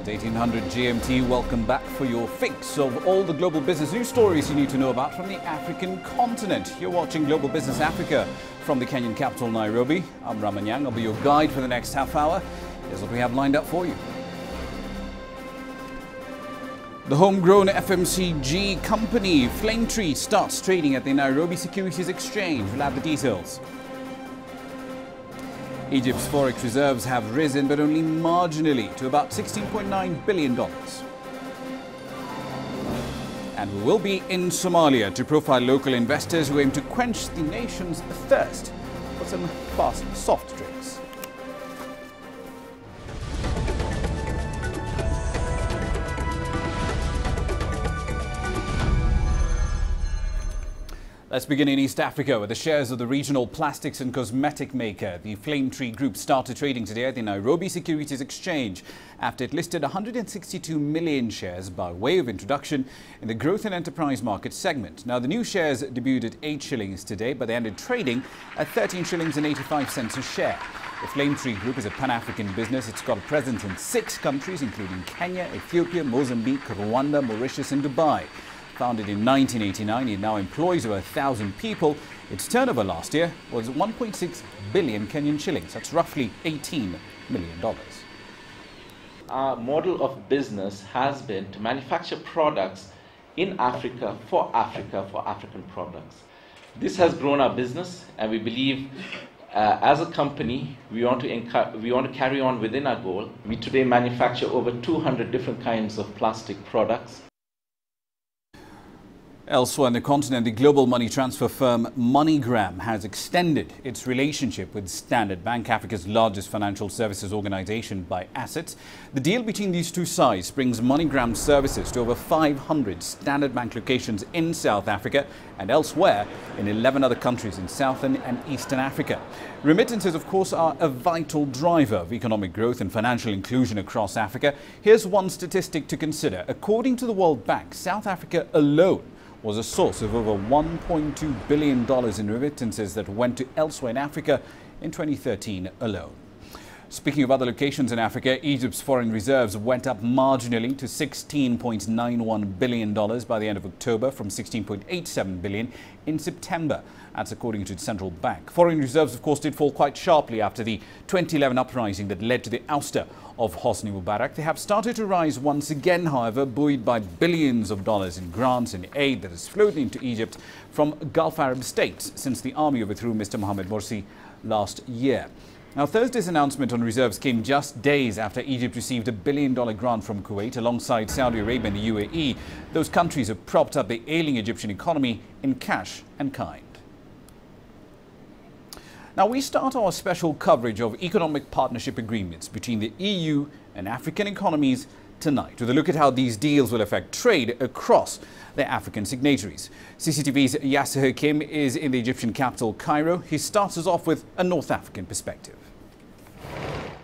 1800 GMT, welcome back for your fix of all the global business news stories you need to know about from the African continent. You're watching Global Business Africa from the Kenyan capital, Nairobi. I'm Raman Yang. I'll be your guide for the next half hour. Here's what we have lined up for you. The homegrown FMCG company Flametree starts trading at the Nairobi Securities Exchange. We'll have the details. Egypt's forex reserves have risen, but only marginally, to about $16.9 billion. And we will be in Somalia to profile local investors who aim to quench the nation's thirst for some fast, soft drinks. Let's begin in East Africa, where the shares of the regional plastics and cosmetic maker, the Flametree Group, started trading today at the Nairobi Securities Exchange after it listed 162 million shares by way of introduction in the growth and enterprise market segment. Now, the new shares debuted at 8 shillings today, but they ended trading at 13 shillings and 85 cents a share. The Flametree Group is a Pan-African business. It's got a presence in 6 countries, including Kenya, Ethiopia, Mozambique, Rwanda, Mauritius and Dubai. Founded in 1989, it now employs over 1,000 people. Its turnover last year was 1.6 billion Kenyan shillings. That's roughly $18 million. Our model of business has been to manufacture products in Africa, for African products. This has grown our business, and we believe as a company, we want to carry on within our goal. We today manufacture over 200 different kinds of plastic products. Elsewhere on the continent, the global money transfer firm MoneyGram has extended its relationship with Standard Bank, Africa's largest financial services organization by assets. The deal between these two sides brings MoneyGram services to over 500 Standard Bank locations in South Africa and elsewhere in 11 other countries in Southern and Eastern Africa. Remittances, of course, are a vital driver of economic growth and financial inclusion across Africa. Here's one statistic to consider. According to the World Bank, South Africa alone was a source of over $1.2 billion in remittances that went to elsewhere in Africa in 2013 alone. Speaking of other locations in Africa, Egypt's foreign reserves went up marginally to $16.91 billion by the end of October from $16.87 billion in September. That's according to the central bank. Foreign reserves, of course, did fall quite sharply after the 2011 uprising that led to the ouster of Hosni Mubarak. They have started to rise once again, however, buoyed by billions of dollars in grants and aid that has flowed into Egypt from Gulf Arab states since the army overthrew Mr. Mohamed Morsi last year. Now, Thursday's announcement on reserves came just days after Egypt received a $1 billion grant from Kuwait alongside Saudi Arabia and the UAE. Those countries have propped up the ailing Egyptian economy in cash and kind. Now, we start our special coverage of economic partnership agreements between the EU and African economies tonight, with a look at how these deals will affect trade across the African signatories. CCTV's Yasser Hakim is in the Egyptian capital, Cairo. He starts us off with a North African perspective.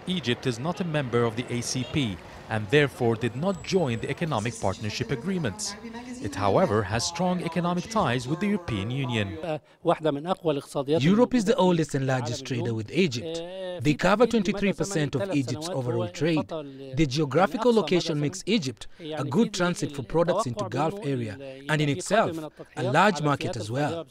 Egypt is not a member of the ACP and therefore did not join the economic partnership agreements. It, however, has strong economic ties with the European Union. Europe is the oldest and largest trader with Egypt. They cover 23% of Egypt's overall trade. The geographical location makes Egypt a good transit for products into Gulf area and in itself a large market as well.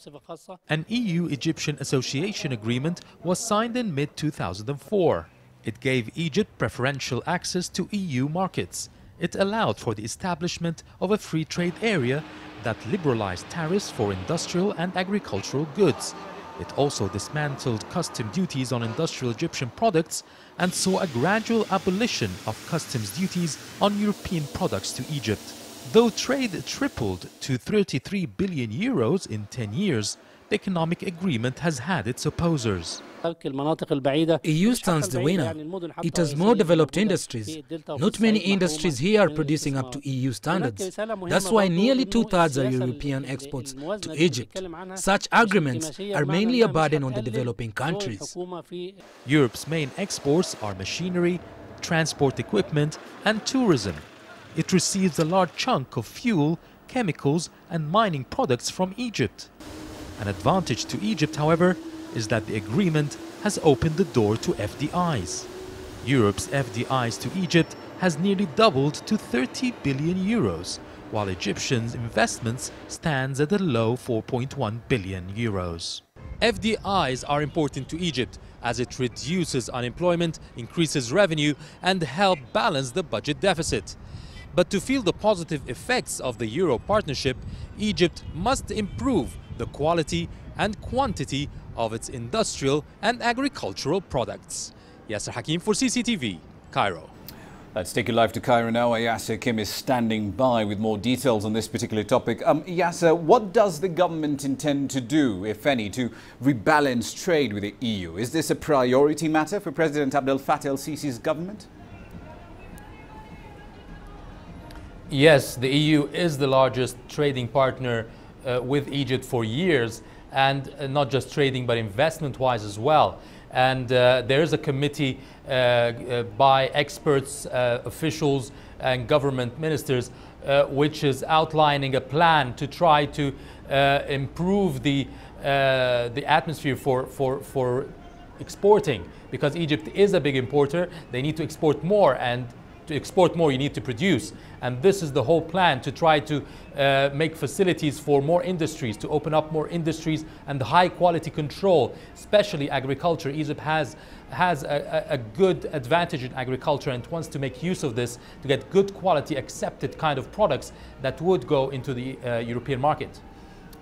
An EU-Egyptian association agreement was signed in mid-2004. It gave Egypt preferential access to EU markets. It allowed for the establishment of a free trade area that liberalized tariffs for industrial and agricultural goods. It also dismantled custom duties on industrial Egyptian products and saw a gradual abolition of customs duties on European products to Egypt. Though trade tripled to 33 billion euros in 10 years, the economic agreement has had its opposers. EU stands the winner. It has more developed industries. Not many industries here are producing up to EU standards. That's why nearly 2/3 are European exports to Egypt. Such agreements are mainly a burden on the developing countries. Europe's main exports are machinery, transport equipment and tourism. It receives a large chunk of fuel, chemicals and mining products from Egypt. An advantage to Egypt, however, is that the agreement has opened the door to FDIs. Europe's FDIs to Egypt has nearly doubled to 30 billion euros, while Egyptian investments stands at a low 4.1 billion euros. FDIs are important to Egypt as it reduces unemployment, increases revenue and help balance the budget deficit. But to feel the positive effects of the Euro partnership, Egypt must improve the quality and quantity of its industrial and agricultural products. Yasser Hakim for CCTV, Cairo. Let's take you live to Cairo now. Yasser Kim is standing by with more details on this particular topic. Yasser, what does the government intend to do, if any, to rebalance trade with the EU? Is this a priority matter for President Abdel Fattah el-Sisi's government? Yes, the EU is the largest trading partner with Egypt for years, and not just trading but investment-wise as well. And there is a committee by experts, officials and government ministers which is outlining a plan to try to improve the atmosphere for exporting, because Egypt is a big importer. They need to export more, and to export more you need to produce, and this is the whole plan, to try to make facilities for more industries, to open up more industries and high quality control, especially agriculture. Egypt has a good advantage in agriculture and wants to make use of this to get good quality accepted kind of products that would go into the European market.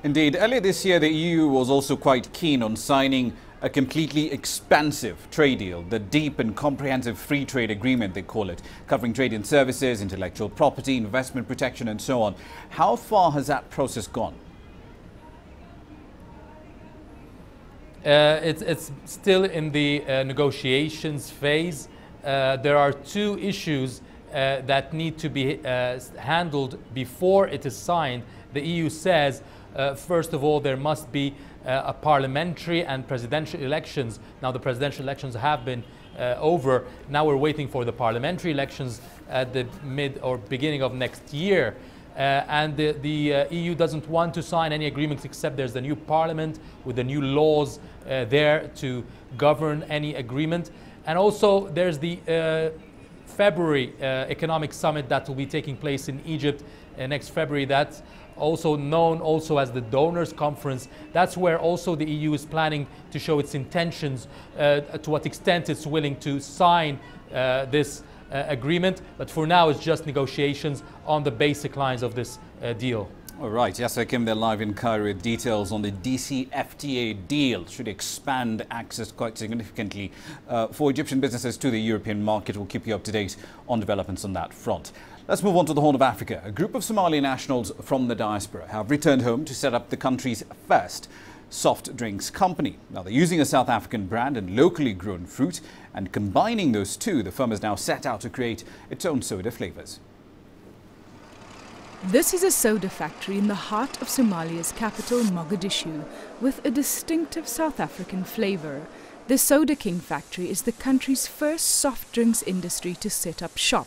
Indeed, earlier this year the EU was also quite keen on signing a completely expansive trade deal, the Deep and Comprehensive Free Trade Agreement, they call it, covering trade in services, intellectual property, investment protection and so on. How far has that process gone? It's still in the negotiations phase. There are two issues that need to be handled before it is signed. The EU says, first of all, there must be a parliamentary and presidential elections. Now the presidential elections have been over. Now we're waiting for the parliamentary elections at the mid or beginning of next year. And the EU doesn't want to sign any agreements except there's the new parliament with the new laws there to govern any agreement. And also there's the February economic summit that will be taking place in Egypt next February. That's also known also as the Donors Conference. That's where also the EU is planning to show its intentions, to what extent it's willing to sign this agreement. But for now, it's just negotiations on the basic lines of this deal. All right, Yasser Kim, they're live in Cairo with details on the DCFTA deal. Should expand access quite significantly for Egyptian businesses to the European market. We'll keep you up to date on developments on that front. Let's move on to the Horn of Africa. A group of Somali nationals from the diaspora have returned home to set up the country's first soft drinks company. Now they're using a South African brand and locally grown fruit, and combining those two, the firm has now set out to create its own soda flavors. This is a soda factory in the heart of Somalia's capital, Mogadishu, with a distinctive South African flavor. The Soda King factory is the country's first soft drinks industry to set up shop.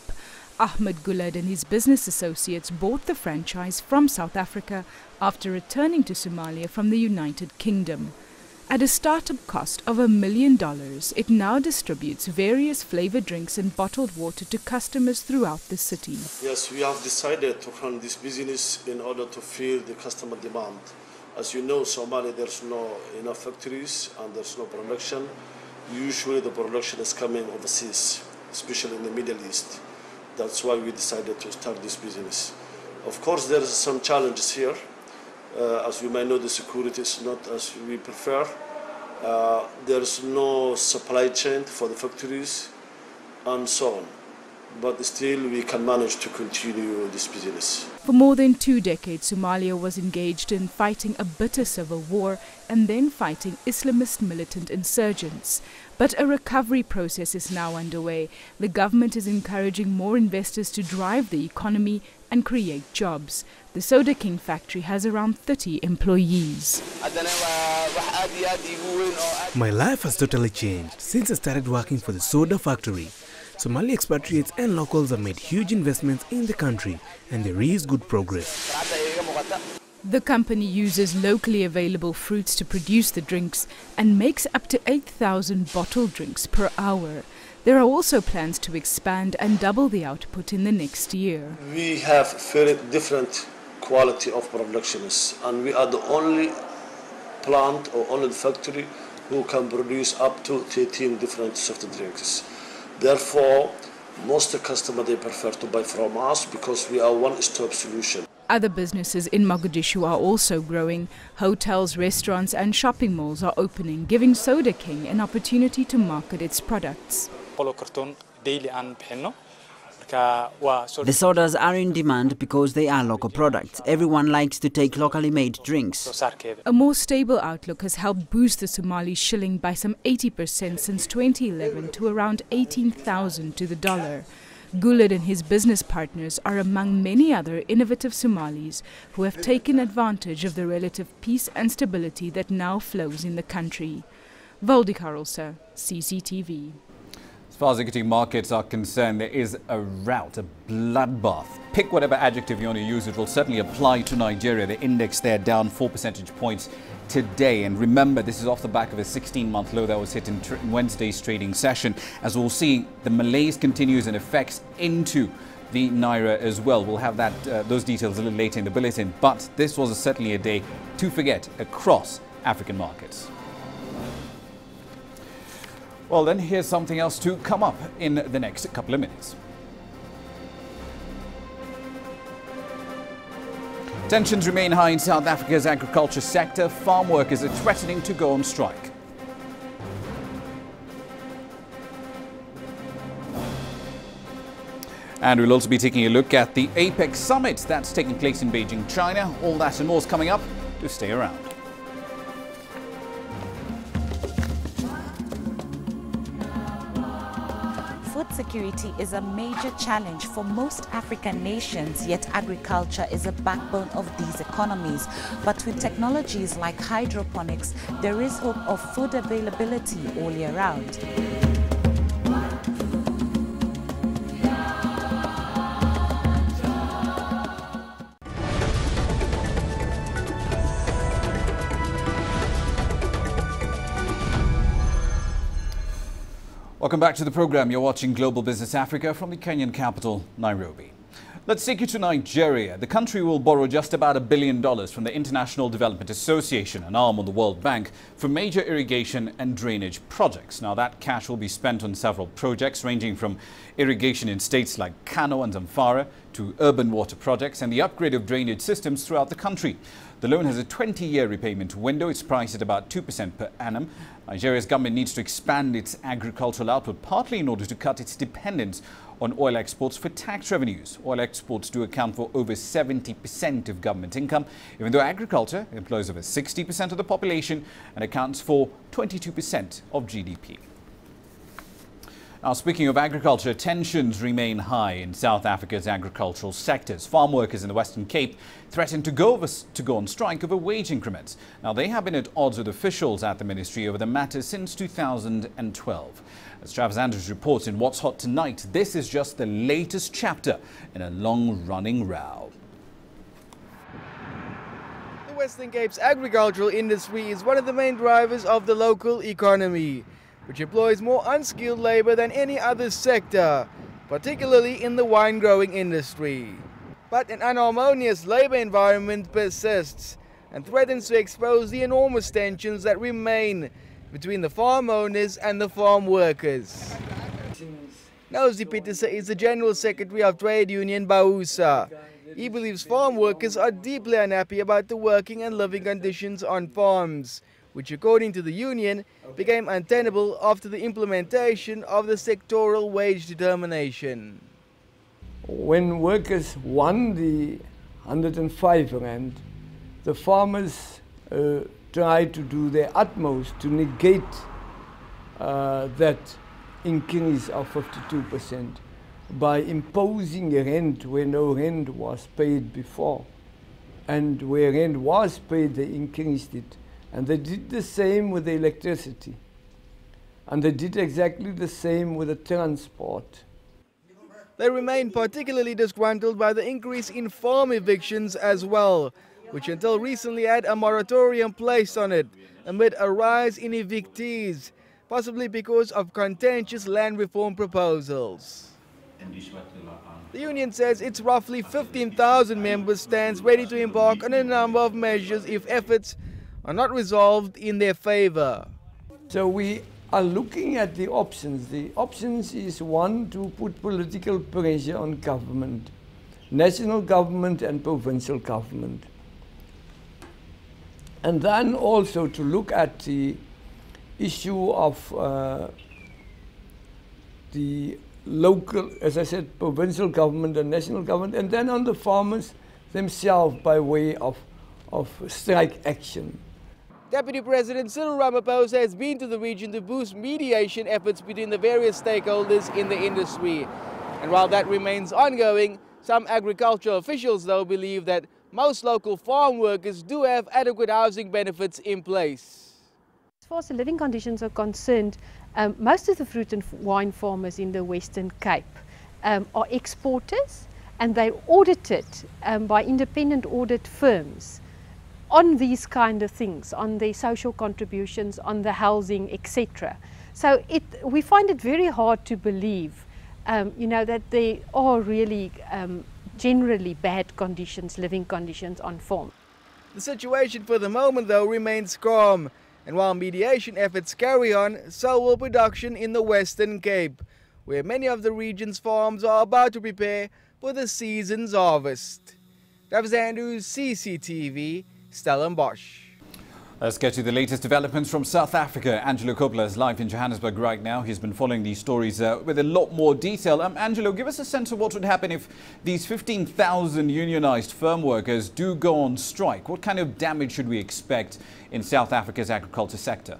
Ahmed Guled and his business associates bought the franchise from South Africa after returning to Somalia from the United Kingdom. At a startup cost of $1 million, it now distributes various flavored drinks and bottled water to customers throughout the city. Yes, we have decided to run this business in order to fill the customer demand. As you know, Somalia, there's no enough factories and there's no production. Usually the production is coming overseas, especially in the Middle East. That's why we decided to start this business. Of course, there is some challenges here. As you may know, the security is not as we prefer. There is no supply chain for the factories and so on. But still, we can manage to continue this business. For more than 2 decades, Somalia was engaged in fighting a bitter civil war and then fighting Islamist militant insurgents. But a recovery process is now underway. The government is encouraging more investors to drive the economy and create jobs. The Soda King factory has around 30 employees. My life has totally changed since I started working for the soda factory. Somali expatriates and locals have made huge investments in the country, and there is good progress. The company uses locally available fruits to produce the drinks and makes up to 8,000 bottled drinks per hour. There are also plans to expand and double the output in the next year. We have very different quality of productionists, and we are the only plant or only factory who can produce up to 13 different soft drinks. Therefore, most customers, they prefer to buy from us because we are one-stop solution. Other businesses in Mogadishu are also growing. Hotels, restaurants and shopping malls are opening, giving Soda King an opportunity to market its products. The sodas are in demand because they are local products. Everyone likes to take locally made drinks. A more stable outlook has helped boost the Somali shilling by some 80% since 2011 to around 18,000 to the dollar. Guled and his business partners are among many other innovative Somalis who have taken advantage of the relative peace and stability that now flows in the country. Valdi Karolsa, CCTV. As far as equity markets are concerned, there is a rout, a bloodbath. Pick whatever adjective you want to use, it will certainly apply to Nigeria. The index there down 4 percentage points today. And remember, this is off the back of a 16-month low that was hit in Wednesday's trading session. As we'll see, the malaise continues and affects into the Naira as well. We'll have those details a little later in the bulletin. But this was certainly a day to forget across African markets. Well, then here's something else to come up in the next couple of minutes. Tensions remain high in South Africa's agriculture sector. Farm workers are threatening to go on strike. And we'll also be taking a look at the APEC summit that's taking place in Beijing, China. All that and more is coming up. Do stay around. Food security is a major challenge for most African nations, yet agriculture is a backbone of these economies. But with technologies like hydroponics, there is hope of food availability all year round. Welcome back to the program. You're watching Global Business Africa from the Kenyan capital, Nairobi. Let's take you to Nigeria. The country will borrow just about $1 billion from the International Development Association, an arm of the World Bank, for major irrigation and drainage projects. Now, that cash will be spent on several projects ranging from irrigation in states like Kano and Zamfara to urban water projects and the upgrade of drainage systems throughout the country. The loan has a 20-year repayment window. It's priced at about 2% per annum. Nigeria's government needs to expand its agricultural output, partly in order to cut its dependence on oil exports for tax revenues. Oil exports do account for over 70% of government income, even though agriculture employs over 60% of the population and accounts for 22% of GDP. Now, speaking of agriculture, tensions remain high in South Africa's agricultural sectors. Farm workers in the Western Cape threatened to go on strike over wage increments. Now, they have been at odds with officials at the ministry over the matter since 2012. As Travis Andrews reports in What's Hot Tonight, this is just the latest chapter in a long-running row. The Western Cape's agricultural industry is one of the main drivers of the local economy, which employs more unskilled labor than any other sector, particularly in the wine-growing industry. But an unharmonious labor environment persists and threatens to expose the enormous tensions that remain between the farm owners and the farm workers. Nosy Peterson is the General Secretary of Trade Union Bausa. He believes farm workers are deeply unhappy about the working and living conditions on farms, which according to the union became untenable after the implementation of the sectoral wage determination. When workers won the 105 rand, the farmers tried to do their utmost to negate that increase of 52% by imposing a rent where no rent was paid before. And where rent was paid, they increased it. And they did the same with the electricity. And they did exactly the same with the transport. They remain particularly disgruntled by the increase in farm evictions as well, which until recently had a moratorium placed on it, amid a rise in evictees. possibly because of contentious land reform proposals. The union says its roughly 15,000 members stands ready to embark on a number of measures if efforts are not resolved in their favor. So we are looking at the options. The options is one, to put political pressure on government, national government and provincial government. And then also to look at the issue of the local, as I said, provincial government and national government, and then on the farmers themselves by way of strike action. Deputy President Cyril Ramaphosa has been to the region to boost mediation efforts between the various stakeholders in the industry. And while that remains ongoing, some agricultural officials, though, believe that most local farm workers do have adequate housing benefits in place. As far as the living conditions are concerned, most of the fruit and wine farmers in the Western Cape are exporters, and they're audited by independent audit firms on these kind of things, on their social contributions, on the housing, etc. So we find it very hard to believe, that there are really generally bad conditions, living conditions on farm. The situation for the moment, though, remains calm. And while mediation efforts carry on, so will production in the Western Cape, where many of the region's farms are about to prepare for the season's harvest. Travis Andrews, CCTV, Stellenbosch. Let's get to the latest developments from South Africa. Angelo Coppola is live in Johannesburg right now. He's been following these stories with a lot more detail. Angelo, give us a sense of what would happen if these 15,000 unionized firm workers do go on strike. What kind of damage should we expect in South Africa's agriculture sector?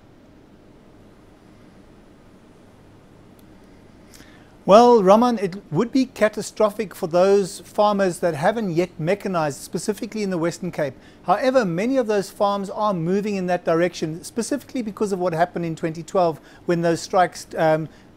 Well, Raman, it would be catastrophic for those farmers that haven't yet mechanized, specifically in the Western Cape. However, many of those farms are moving in that direction, specifically because of what happened in 2012 when those strikes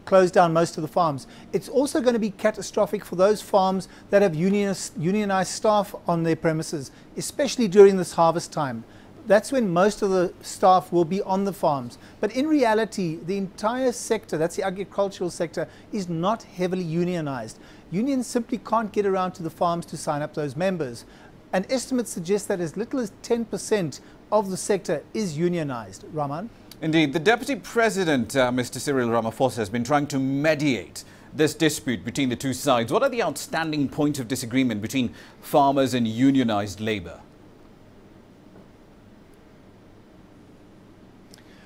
closed down most of the farms. It's also going to be catastrophic for those farms that have unionized staff on their premises, especially during this harvest time. That's when most of the staff will be on the farms. But in reality, the entire sector, that's the agricultural sector, is not heavily unionized. Unions simply can't get around to the farms to sign up those members. And estimates suggest that as little as 10% of the sector is unionized. Raman? Indeed, the Deputy President, Mr. Cyril Ramaphosa, has been trying to mediate this dispute between the two sides. What are the outstanding points of disagreement between farmers and unionized labor?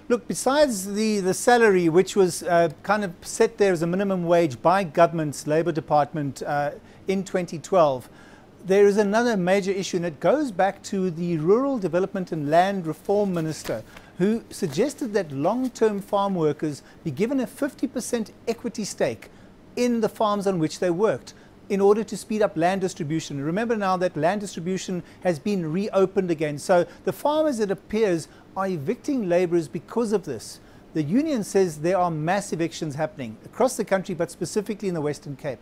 Look, besides the salary, which was kind of set there as a minimum wage by government's Labour Department in 2012, there is another major issue, and it goes back to the Rural Development and Land Reform Minister, who suggested that long-term farm workers be given a 50% equity stake in the farms on which they worked in order to speed up land distribution. Remember now that land distribution has been reopened again. So the farmers, it appears, are evicting labourers because of this. The union says there are mass evictions happening across the country, but specifically in the Western Cape.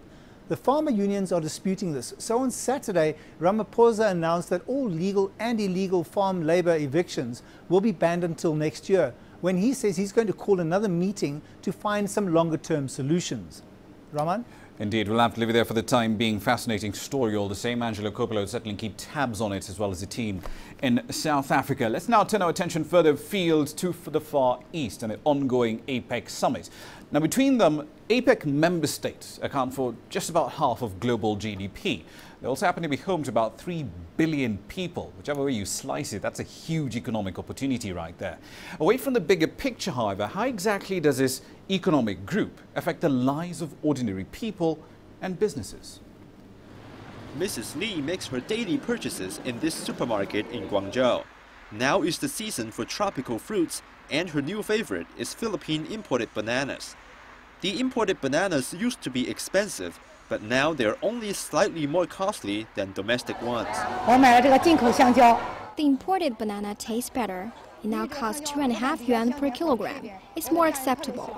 The farmer unions are disputing this. So on Saturday, Ramaphosa announced that all legal and illegal farm labour evictions will be banned until next year, when he says he's going to call another meeting to find some longer-term solutions. Raman? Indeed, we'll have to leave it there for the time being. Fascinating story all the same. Angelo Coppola will certainly keep tabs on it, as well as the team in South Africa. Let's now turn our attention further afield to the Far East and the ongoing APEC summit. Now, between them, APEC member states account for just about half of global GDP. They also happen to be home to about 3 billion people. Whichever way you slice it, that's a huge economic opportunity right there. Away from the bigger picture, however, how exactly does this economic group affect the lives of ordinary people and businesses? Mrs. Lee makes her daily purchases in this supermarket in Guangzhou. Now is the season for tropical fruits, and her new favorite is Philippine imported bananas. The imported bananas used to be expensive, but now they're only slightly more costly than domestic ones. The imported banana tastes better. It now costs 2.5 yuan per kilogram. It's more acceptable.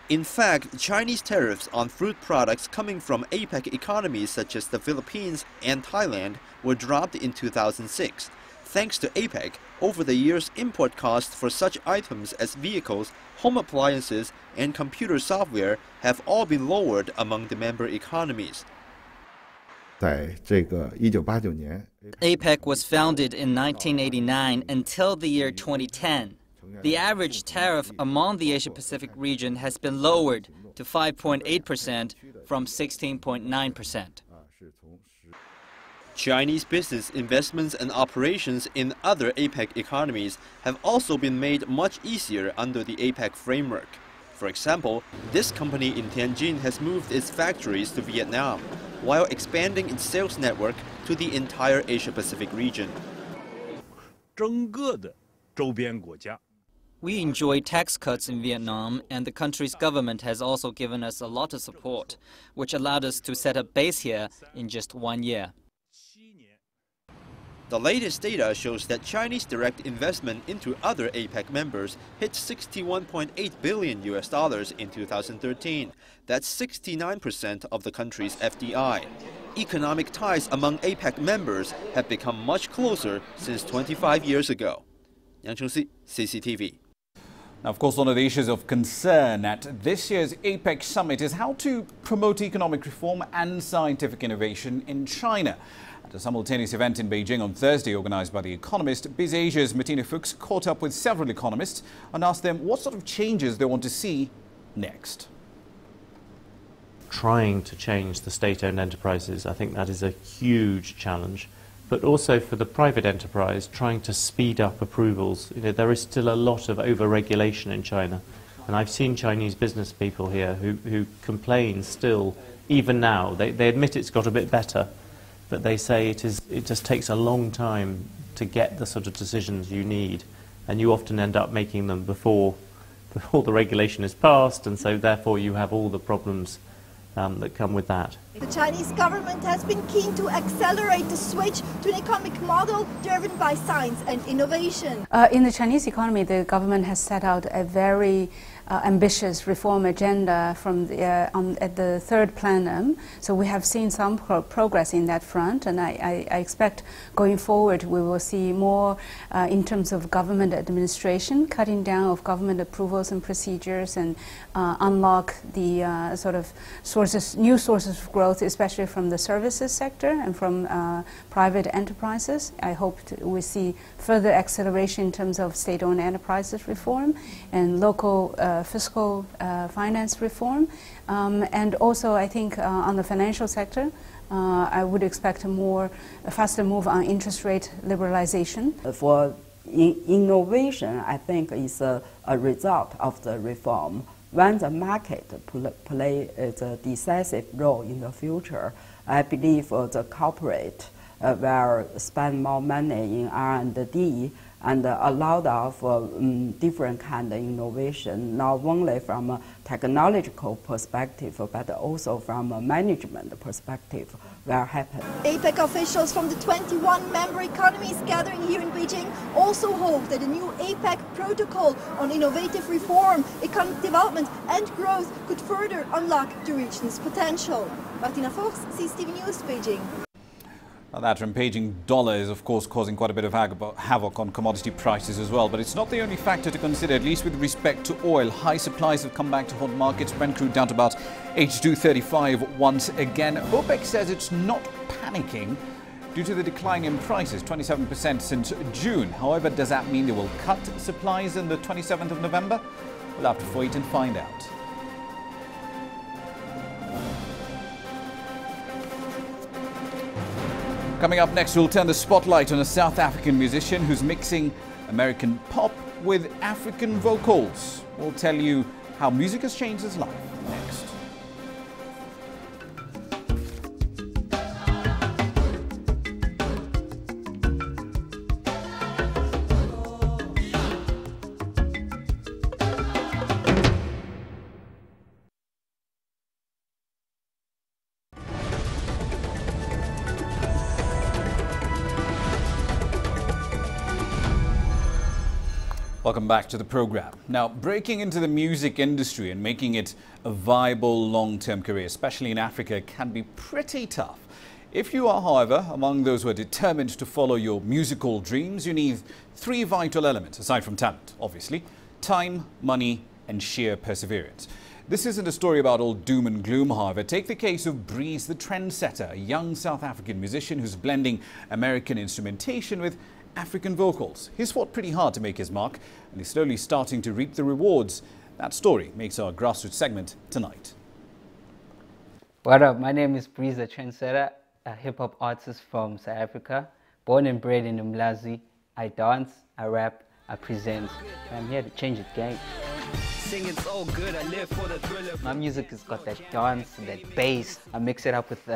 In fact, Chinese tariffs on fruit products coming from APEC economies such as the Philippines and Thailand were dropped in 2006. Thanks to APEC, over the years, import costs for such items as vehicles, home appliances, and computer software have all been lowered among the member economies. APEC was founded in 1989 until the year 2010. The average tariff among the Asia-Pacific region has been lowered to 5.8% from 16.9%. Chinese business investments and operations in other APEC economies have also been made much easier under the APEC framework. For example, this company in Tianjin has moved its factories to Vietnam, while expanding its sales network to the entire Asia-Pacific region. We enjoy tax cuts in Vietnam, and the country's government has also given us a lot of support, which allowed us to set up base here in just 1 year. The latest data shows that Chinese direct investment into other APEC members hit $61.8 billion in 2013. That's 69% of the country's FDI. Economic ties among APEC members have become much closer since 25 years ago. Yang Chengxi, CCTV. Now, of course, one of the issues of concern at this year's APEC summit is how to promote economic reform and scientific innovation in China. At a simultaneous event in Beijing on Thursday organized by The Economist, BizAsia's Martina Fuchs caught up with several economists and asked them what sort of changes they want to see next. Trying to change the state-owned enterprises, I think that is a huge challenge. But also for the private enterprise, trying to speed up approvals. You know, there is still a lot of over-regulation in China. And I've seen Chinese business people here who complain still, even now. They admit it's got a bit better, but they say it just takes a long time to get the sort of decisions you need. And you often end up making them before the regulation is passed, and so therefore you have all the problems that come with that. The Chinese government has been keen to accelerate the switch to an economic model driven by science and innovation. In the Chinese economy, the government has set out a very ambitious reform agenda from at the third plenum. So we have seen some progress in that front, and I expect going forward we will see more in terms of government administration, cutting down of government approvals and procedures, and unlock the sort of new sources of growth, especially from the services sector and from private enterprises. I hope we see further acceleration in terms of state-owned enterprises reform and local fiscal finance reform. And also, I think on the financial sector, I would expect a faster move on interest rate liberalization. For innovation, I think is a result of the reform. When the market play a decisive role in the future, I believe the corporate will spend more money in R&D and allow of different kind of innovation, not only from a technological perspective, but also from a management perspective, will happen. APEC officials from the 21 member economies gathering here in Beijing also hope that the new APEC protocol on innovative reform, economic development and growth could further unlock the region's potential. Martina Fuchs, CCTV News, Beijing. Now that rampaging dollar is, of course, causing quite a bit of havoc on commodity prices as well. But it's not the only factor to consider, at least with respect to oil. High supplies have come back to hot markets. Brent crude down to about $82.35 once again. OPEC says it's not panicking due to the decline in prices, 27% since June. However, does that mean they will cut supplies on the 27th of November? We'll have to wait and find out. Coming up next, we'll turn the spotlight on a South African musician who's mixing American pop with African vocals. We'll tell you how music has changed his life next. Welcome back to the program. Now, breaking into the music industry and making it a viable long-term career, especially in Africa, can be pretty tough. If you are, however, among those who are determined to follow your musical dreams, you need 3 vital elements, aside from talent, obviously: time, money, and sheer perseverance. This isn't a story about all doom and gloom, however. Take the case of Breeze the Trendsetter, a young South African musician who's blending American instrumentation with African vocals. He's fought pretty hard to make his mark, and he's slowly starting to reap the rewards. That story makes our grassroots segment tonight. What up? My name is Breeze the Trendsetter, a hip-hop artist from South Africa. Born and bred in Umlazi. I dance, I rap, I present. I'm here to change the game. Singing so good, I live for the thriller. My music has got that dance, that bass. I mix it up with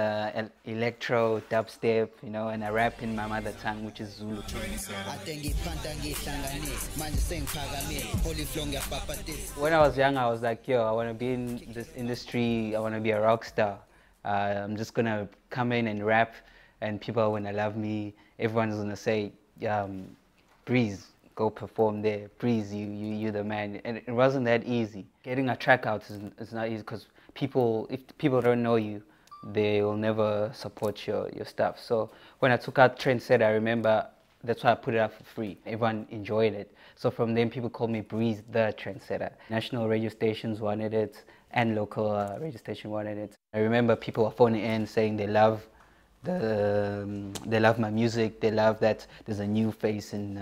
electro, dubstep, you know, and I rap in my mother tongue, which is Zulu. When I was young, I was like, yo, I want to be in this industry, I want to be a rock star. I'm just going to come in and rap, and people are going to love me. Everyone's going to say, Breeze, go perform there. Breeze, you're the man. And it wasn't that easy. Getting a track out is not easy, because if people don't know you, they will never support your stuff. So when I took out Trendsetter, I remember that's why I put it out for free. Everyone enjoyed it. So from then, people called me Breeze the Trendsetter. National radio stations wanted it, and local radio station wanted it. I remember people were phoning in saying they love my music. They love that there's a new face in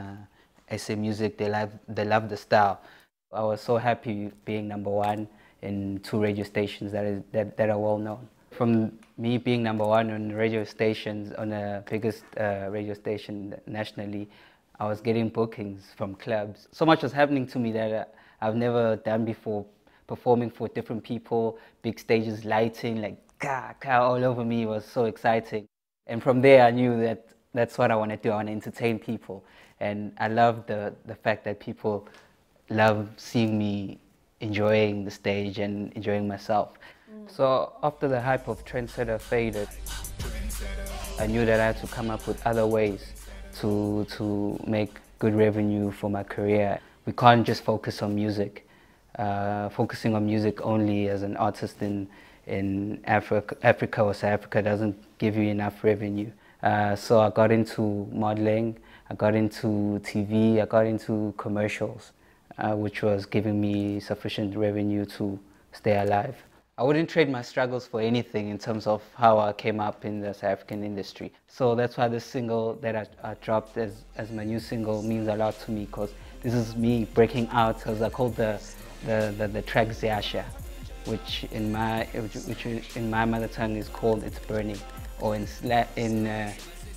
SA music. They love the style. I was so happy being #1 in 2 radio stations that are well known. From me being #1 on radio stations, on the biggest radio station nationally, I was getting bookings from clubs. So much was happening to me that I've never done before. Performing for different people, big stages, lighting, like all over me. It was so exciting. And from there, I knew that that's what I want to do. I want to entertain people. And I love the fact that people love seeing me enjoying the stage and enjoying myself. So after the hype of Trendsetter faded, I knew that I had to come up with other ways to make good revenue for my career. We can't just focus on music. Focusing on music only as an artist in Africa or South Africa doesn't give you enough revenue. So I got into modeling, I got into TV, I got into commercials, which was giving me sufficient revenue to stay alive. I wouldn't trade my struggles for anything in terms of how I came up in the South African industry. So that's why this single that I dropped as my new single means a lot to me, because this is me breaking out, because I call the track Ziasha, which in my mother tongue is called It's Burning, or in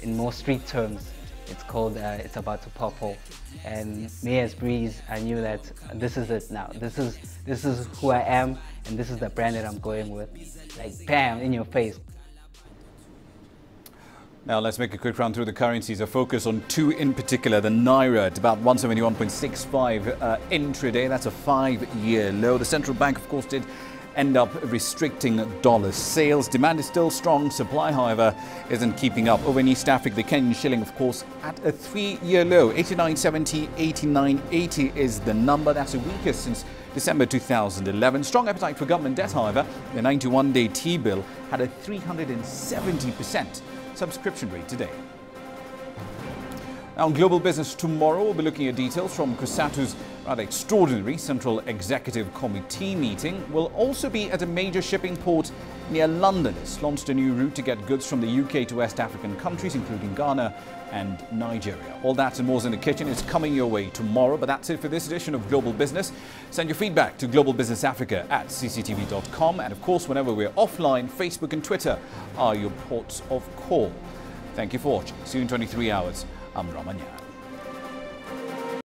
more street terms, it's called It's About to Pop off. And me as Breeze, I knew that this is it now. This is who I am, and this is the brand that I'm going with. Like bam, in your face. Now let's make a quick run through the currencies. A focus on 2 in particular. The Naira at about 171.65 intraday. That's a 5-year low. The central bank, of course, did end up restricting dollar sales. Demand is still strong. Supply, however, isn't keeping up. Over in East Africa, the Kenyan shilling, of course, at a 3-year low. 89.70, 89.80 is the number. That's the weakest since December 2011. Strong appetite for government debt, however. The 91-day T-bill had a 370% subscription rate today. Now, on Global Business tomorrow, we'll be looking at details from COSATU's rather extraordinary Central Executive Committee meeting. We'll also be at a major shipping port near London. It's launched a new route to get goods from the UK to West African countries, including Ghana and Nigeria. All that and more's in the kitchen is coming your way tomorrow. But that's it for this edition of Global Business. Send your feedback to globalbusinessafrica@cctv.com. And of course, whenever we're offline, Facebook and Twitter are your ports of call. Thank you for watching. See you in 23 hours. I'm Ramanyan.